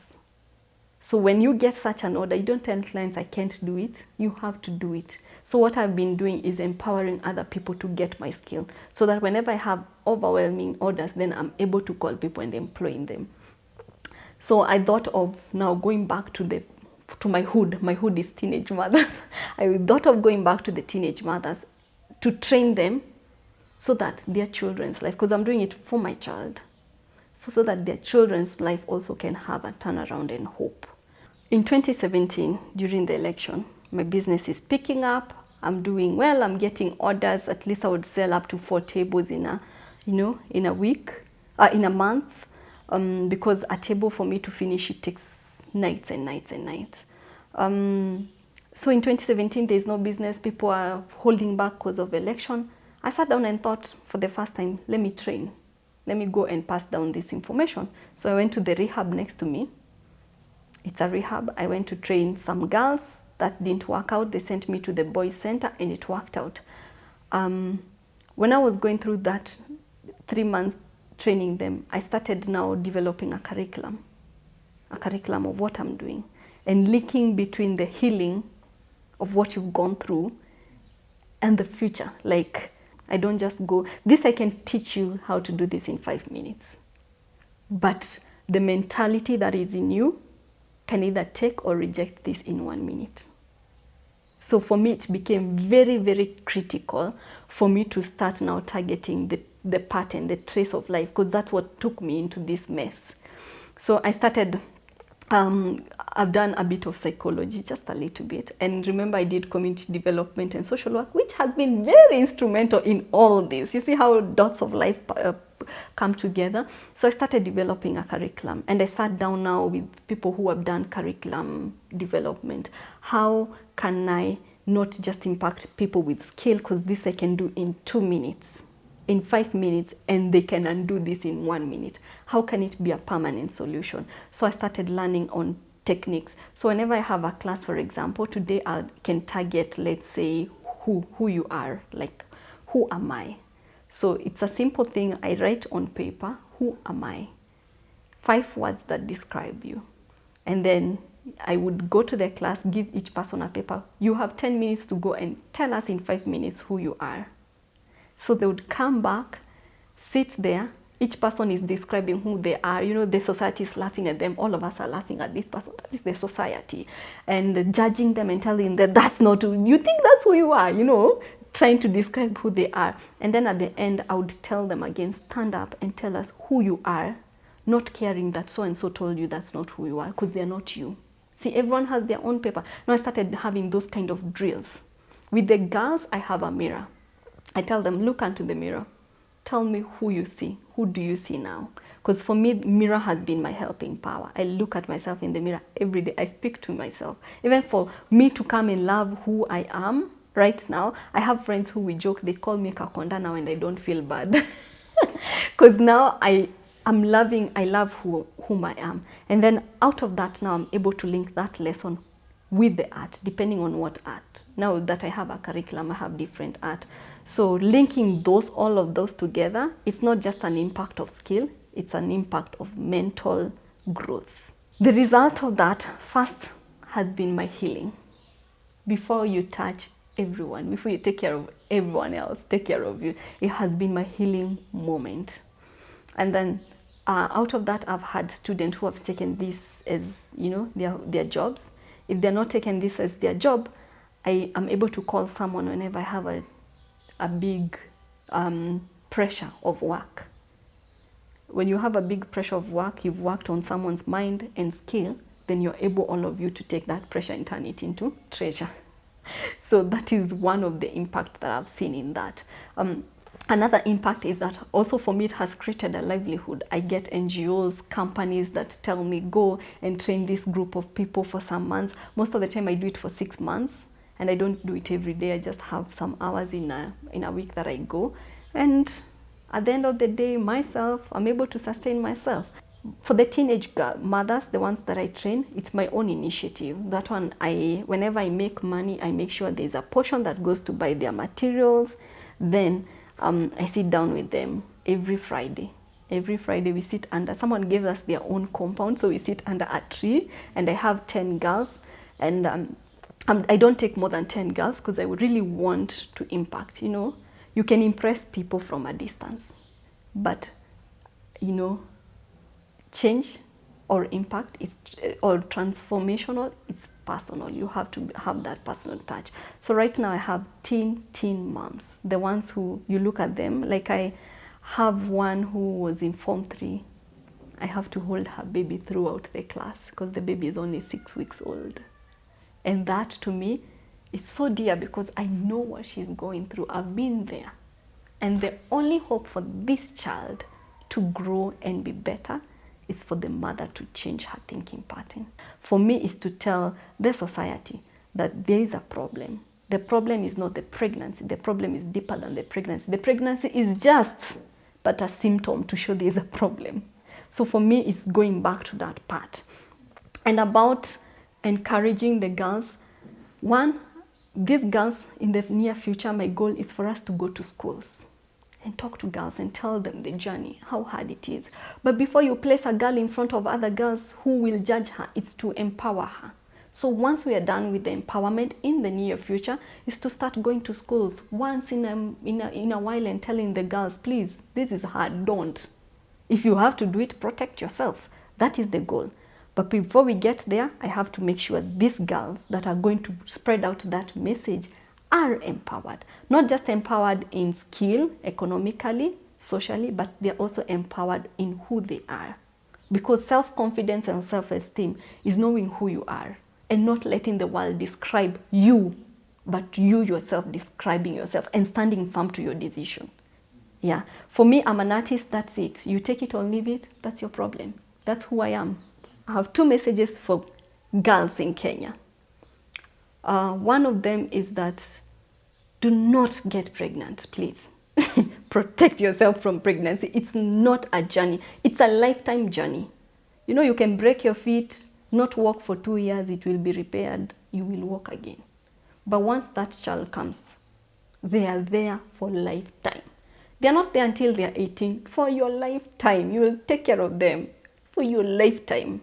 So when you get such an order, you don't tell clients, I can't do it. You have to do it. So what I've been doing is empowering other people to get my skill so that whenever I have overwhelming orders, then I'm able to call people and employ them. So I thought of now going back to my hood. My hood is teenage mothers. I thought of going back to the teenage mothers to train them so that their children's life, because I'm doing it for my child, so that their children's life also can have a turnaround and hope. In 2017, during the election, my business is picking up. I'm doing well. I'm getting orders. At least I would sell up to 4 tables in a week, in a month, because a table for me to finish it takes nights and nights and nights. So in 2017, there's no business. People are holding back because of election. I sat down and thought, for the first time, let me train. Let me go and pass down this information. So I went to the rehab next to me. It's a rehab. I went to train some girls. That didn't work out. They sent me to the boys' center and it worked out. When I was going through that 3 months training them, I started now developing a curriculum of what I'm doing and linking between the healing of what you've gone through and the future. Like, I don't just go, I can teach you how to do this in 5 minutes. But the mentality that is in you can either take or reject this in 1 minute. So for me, it became very, very critical for me to start now targeting the pattern, the trace of life, because that's what took me into this mess. So I started, I've done a bit of psychology, just a little bit. And remember, I did community development and social work, which has been very instrumental in all this. You see how dots of life come together. So I started developing a curriculum, and I sat down now with people who have done curriculum development. How can I not just impact people with skill, because this I can do in 2 minutes, in 5 minutes, and they can undo this in 1 minute. How can it be a permanent solution? So I started learning on techniques. So whenever I have a class, for example, today I can target, let's say, who you are, like, who am I? So it's a simple thing. I write on paper, who am I? 5 words that describe you. And then I would go to the class, give each person a paper. You have 10 minutes to go and tell us in 5 minutes who you are. So they would come back, sit there. Each person is describing who they are. The society is laughing at them. All of us are laughing at this person. That is the society. And judging them and telling them that's not who you think, that's who you are, trying to describe who they are. And then at the end, I would tell them again, stand up and tell us who you are, not caring that so-and-so told you that's not who you are, because they're not you. See, everyone has their own paper. Now I started having those kind of drills. With the girls, I have a mirror. I tell them, look into the mirror. Tell me who you see. Who do you see now? Because for me, mirror has been my helping power. I look at myself in the mirror every day. I speak to myself. Even for me to come and love who I am right now, I have friends who we joke, they call me Kakonda now, and I don't feel bad. Because now I love whom I am. And then out of that, now I'm able to link that lesson with the art, depending on what art. Now that I have a curriculum, I have different art. So linking all of those together, it's not just an impact of skill, it's an impact of mental growth. The result of that, first, has been my healing. Before you touch everyone, before you take care of everyone else, take care of you. It has been my healing moment. And then out of that, I've had students who have taken this as, you know, their jobs. If they're not taking this as their job, I am able to call someone whenever I have a big pressure of work. When you have a big pressure of work, you've worked on someone's mind and skill, then you're able, all of you, to take that pressure and turn it into treasure. So that is one of the impact that I've seen in that. Another impact is that also for me, it has created a livelihood. I get NGOs, companies that tell me, go and train this group of people for some months. Most of the time I do it for 6 months, and I don't do it every day. I just have some hours in a week that I go. And at the end of the day, myself, I'm able to sustain myself. For the teenage mothers, the ones that I train, it's my own initiative. That one, whenever I make money, I make sure there's a portion that goes to buy their materials. Then I sit down with them every Friday. Every Friday we sit under, someone gave us their own compound, so we sit under a tree, and I have 10 girls, and I don't take more than 10 girls because I would really want to impact, you know. You can impress people from a distance, but, you know, change or impact is, or transformational, it's personal. You have to have that personal touch. So right now I have teen moms, the ones who you look at them, like I have one who was in Form 3. I have to hold her baby throughout the class because the baby is only 6 weeks old. And that to me, it's so dear because I know what she's going through. I've been there. And the only hope for this child to grow and be better is for the mother to change her thinking pattern. For me, is to tell the society that there is a problem. The problem is not the pregnancy. The problem is deeper than the pregnancy. The pregnancy is just but a symptom to show there is a problem. So for me, it's going back to that part. And about encouraging the girls. One, these girls in the near future, my goal is for us to go to schools and talk to girls and tell them the journey, how hard it is. But before you place a girl in front of other girls who will judge her, it's to empower her. So once we are done with the empowerment in the near future, is to start going to schools once in a while and telling the girls, please, this is hard, don't. If you have to do it, protect yourself. That is the goal. But before we get there, I have to make sure these girls that are going to spread out that message are empowered. Not just empowered in skill, economically, socially, but they're also empowered in who they are. Because self-confidence and self-esteem is knowing who you are and not letting the world describe you, but you yourself describing yourself and standing firm to your decision. Yeah. For me, I'm an artist, that's it. You take it or leave it, that's your problem. That's who I am. I have 2 messages for girls in Kenya. One of them is that do not get pregnant, please. Protect yourself from pregnancy. It's not a journey. It's a lifetime journey. You know, you can break your feet, not walk for 2 years, it will be repaired. You will walk again. But once that child comes, they are there for lifetime. They are not there until they are 18. For your lifetime. You will take care of them for your lifetime.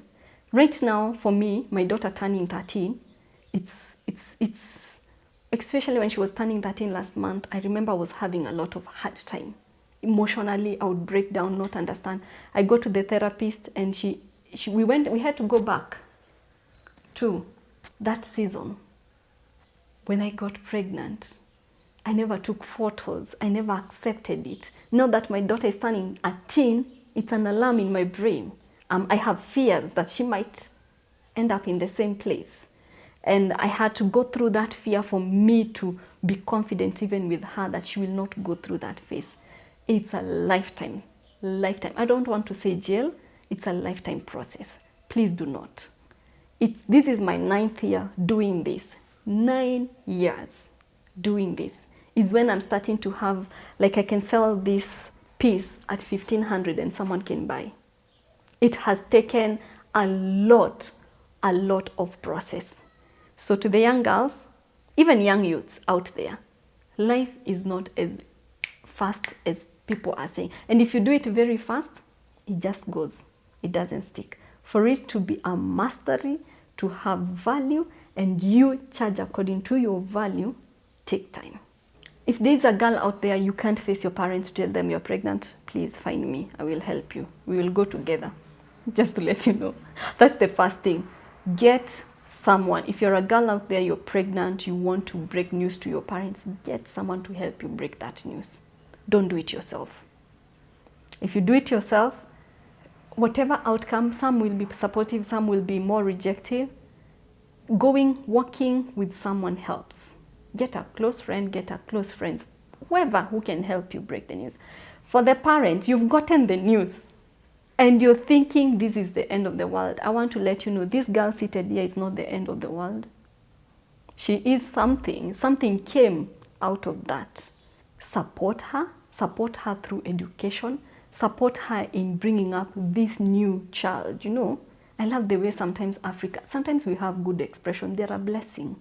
Right now, for me, my daughter turning 13, it's especially when she was turning 13 last month, I remember I was having a lot of hard time. Emotionally, I would break down, not understand. I go to the therapist and we had to go back to that season when I got pregnant. I never took photos. I never accepted it. Now that my daughter is turning a teen, it's an alarm in my brain. I have fears that she might end up in the same place. And I had to go through that fear for me to be confident even with her that she will not go through that phase. It's a lifetime. I don't want to say jail. It's a lifetime process. Please do not. This is my 9th year doing this. 9 years doing this. Is when I'm starting to have, like I can sell this piece at 1,500 and someone can buy. It has taken a lot of process. So to the young girls, even young youths out there, life is not as fast as people are saying. And if you do it very fast, it just goes. It doesn't stick. For it to be a mastery, to have value and you charge according to your value, take time. If there's a girl out there, you can't face your parents to tell them you're pregnant, please find me. I will help you. We will go together. Just to let you know. That's the first thing. Get someone. If you're a girl out there, you're pregnant, you want to break news to your parents, get someone to help you break that news. Don't do it yourself. If you do it yourself, whatever outcome, some will be supportive, some will be more rejective. Walking with someone helps. Get a close friend, get a close friend, whoever who can help you break the news. For the parent, you've gotten the news and you're thinking this is the end of the world. I want to let you know this girl seated here is not the end of the world. She is something. Something came out of that. Support her through education, support her in bringing up this new child. You know, I love the way sometimes we have good expression. They're a blessing.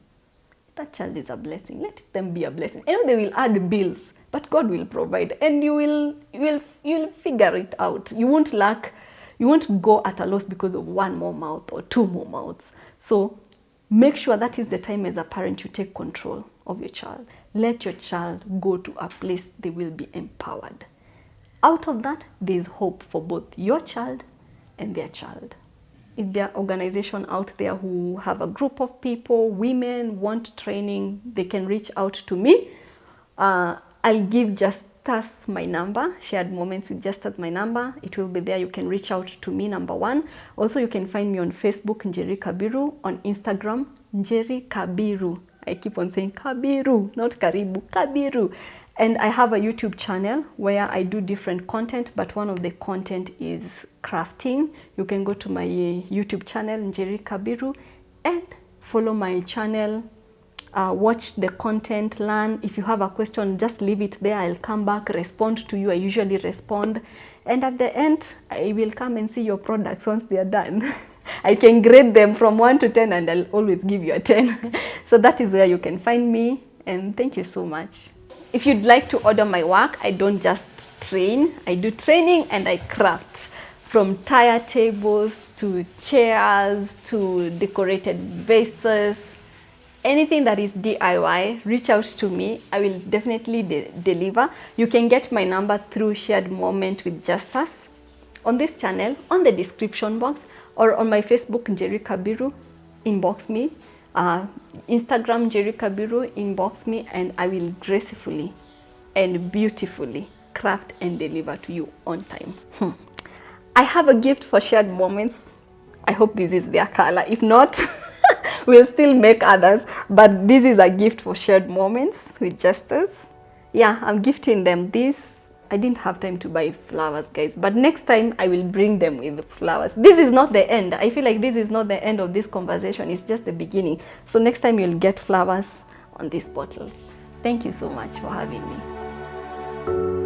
That child is a blessing. Let them be a blessing. I know they will add bills, but God will provide, and you'll figure it out. You won't lack. You won't go at a loss because of one more mouth or two more mouths. So make sure that is the time as a parent you take control of your child. Let your child go to a place they will be empowered. Out of that, there is hope for both your child and their child. If there are organizations out there who have a group of people, women want training, they can reach out to me. I'll give Justus my number, shared moments with Justus my number. It will be there. You can reach out to me, number one. Also, you can find me on Facebook, Njeri Kabiru, on Instagram, Njeri Kabiru. I keep on saying Kabiru, not Karibu, Kabiru. And I have a YouTube channel where I do different content, but one of the content is crafting. You can go to my YouTube channel, Njeri Kabiru, and follow my channel. Watch the content, learn. If you have a question, just leave it there. I'll come back, respond to you. I usually respond. And at the end, I will come and see your products once they are done. I can grade them from 1 to 10 and I'll always give you a 10. So that is where you can find me. And thank you so much. If you'd like to order my work, I don't just train. I do training and I craft. From tire tables to chairs to decorated vases. Anything that is DIY, reach out to me. I will definitely deliver. You can get my number through Shared Moment with Justus on this channel, on the description box, or on my Facebook, Njeri Kabiru. Inbox me. Instagram, Njeri Kabiru, inbox me, and I will gracefully and beautifully craft and deliver to you on time. I have a gift for Shared Moments. I hope this is their color. If not, we'll still make others, but this is a gift for Shared Moments with Justus. Yeah, I'm gifting them this. I didn't have time to buy flowers, guys, but next time I will bring them with flowers. This is not the end. I feel like this is not the end of this conversation. It's just the beginning. So next time you'll get flowers on this bottle. Thank you so much for having me.